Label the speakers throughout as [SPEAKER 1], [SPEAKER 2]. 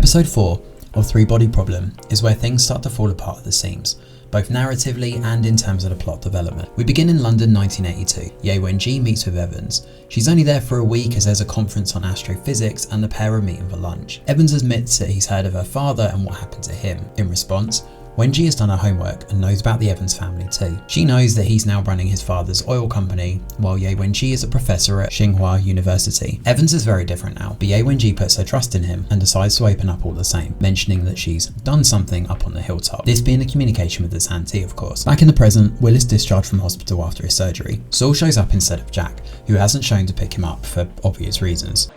[SPEAKER 1] Episode 4 of Three Body Problem is where things start to fall apart at the seams, both narratively and in terms of the plot development. We begin in London 1982. Ye Wenji meets with Evans. She's only there for a week as there's a conference on astrophysics and the pair are meeting for lunch. Evans admits that he's heard of her father and what happened to him. In response, Wenji has done her homework and knows about the Evans family too. She knows that he's now running his father's oil company, while Ye Wenji is a professor at Tsinghua University. Evans is very different now, but Ye Wenji puts her trust in him and decides to open up all the same, mentioning that she's done something up on the hilltop. This being a communication with the Santee, of course. Back in the present, Will is discharged from hospital after his surgery. Saul shows up instead of Jack, who hasn't shown to pick him up for obvious reasons.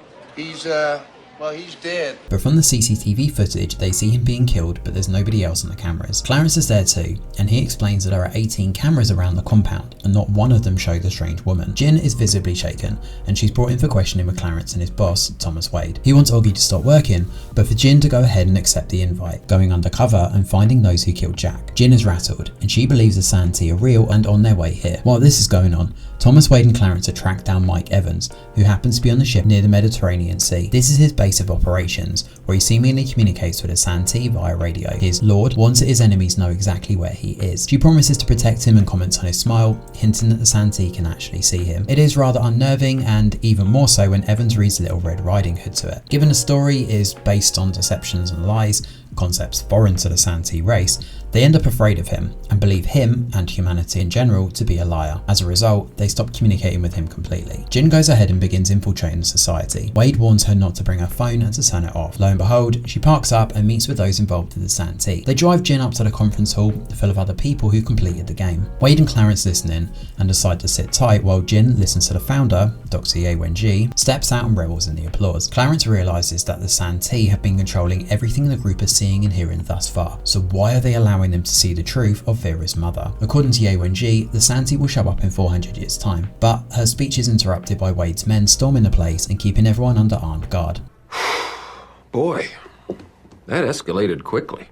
[SPEAKER 2] Well, he's dead.
[SPEAKER 1] But from the CCTV footage, they see him being killed, but there's nobody else on the cameras. Clarence is there too, and he explains that there are 18 cameras around the compound, and not one of them show the strange woman. Jin is visibly shaken, and she's brought in for questioning with Clarence and his boss, Thomas Wade. He wants Augie to stop working, but for Jin to go ahead and accept the invite, going undercover and finding those who killed Jack. Jin is rattled, and she believes the Santee are real and on their way here. While this is going on, Thomas Wade and Clarence are tracked down Mike Evans, who happens to be on the ship near the Mediterranean Sea. This is his base of operations, where he seemingly communicates with a Santee via radio. His lord wants that his enemies know exactly where he is. She promises to protect him and comments on his smile, hinting that the Santee can actually see him. It is rather unnerving, and even more so when Evans reads Little Red Riding Hood to it. Given the story is based on deceptions and lies, concepts foreign to the Santee race, they end up afraid of him and believe him, and humanity in general, to be a liar. As a result, they stop communicating with him completely. Jin goes ahead and begins infiltrating society. Wade warns her not to bring her phone and to turn it off. Lo and behold, she parks up and meets with those involved with the Santee. They drive Jin up to the conference hall full of other people who completed the game. Wade and Clarence listen in and decide to sit tight while Jin listens to the founder, Dr. Ye Wenji, steps out and revels in the applause. Clarence realises that the Santee have been controlling everything the group is seeing and hearing thus far, so why are they allowing them to see the truth of Vera's mother? According to Ye Wenji, the Santee will show up in 400 years time, but her speech is interrupted by Wade's men storming the place and keeping everyone under armed guard.
[SPEAKER 3] Boy, that escalated quickly.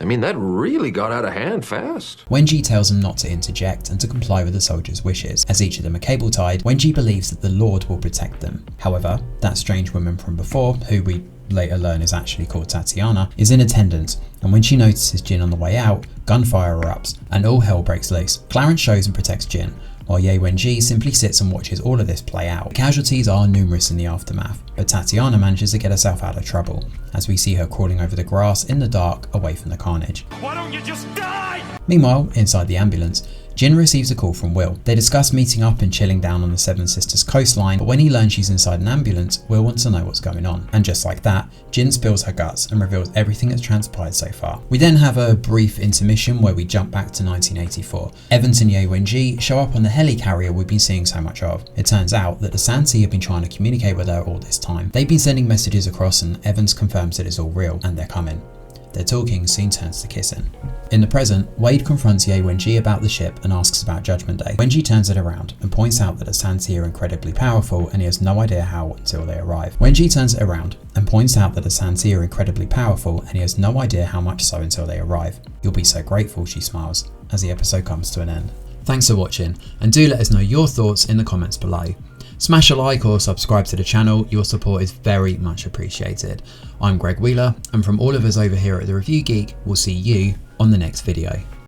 [SPEAKER 3] I mean, that really got out of hand fast.
[SPEAKER 1] Wenji tells them not to interject and to comply with the soldiers' wishes. As each of them are cable tied, Wenji believes that the Lord will protect them. However, that strange woman from before, who we later learn is actually called Tatiana, is in attendance, and when she notices Jin on the way out, gunfire erupts and all hell breaks loose. Clarence shows and protects Jin, while Ye Wenji simply sits and watches all of this play out. Casualties are numerous in the aftermath, but Tatiana manages to get herself out of trouble, as we see her crawling over the grass in the dark away from the carnage.
[SPEAKER 4] Why don't you just die?
[SPEAKER 1] Meanwhile, inside the ambulance, Jin receives a call from Will. They discuss meeting up and chilling down on the Seven Sisters coastline, but when he learns she's inside an ambulance, Will wants to know what's going on. And just like that, Jin spills her guts and reveals everything that's transpired so far. We then have a brief intermission where we jump back to 1984. Evans and Ye Wenji show up on the helicarrier we've been seeing so much of. It turns out that the Santee have been trying to communicate with her all this time. They've been sending messages across, and Evans confirms that it's all real and they're coming. Their talking soon turns to kissing. In the present, Wade confronts Ye Wenji about the ship and asks about Judgment Day. Wenji turns it around and points out that the Santee are incredibly powerful and he has no idea how until they arrive. Wenji turns it around and points out that the Santee are incredibly powerful and he has no idea how much so until they arrive. You'll be so grateful, she smiles, as the episode comes to an end. Thanks for watching, and do let us know your thoughts in the comments below. Smash a like or subscribe to the channel, your support is very much appreciated. I'm Greg Wheeler, and from all of us over here at The Review Geek, we'll see you on the next video.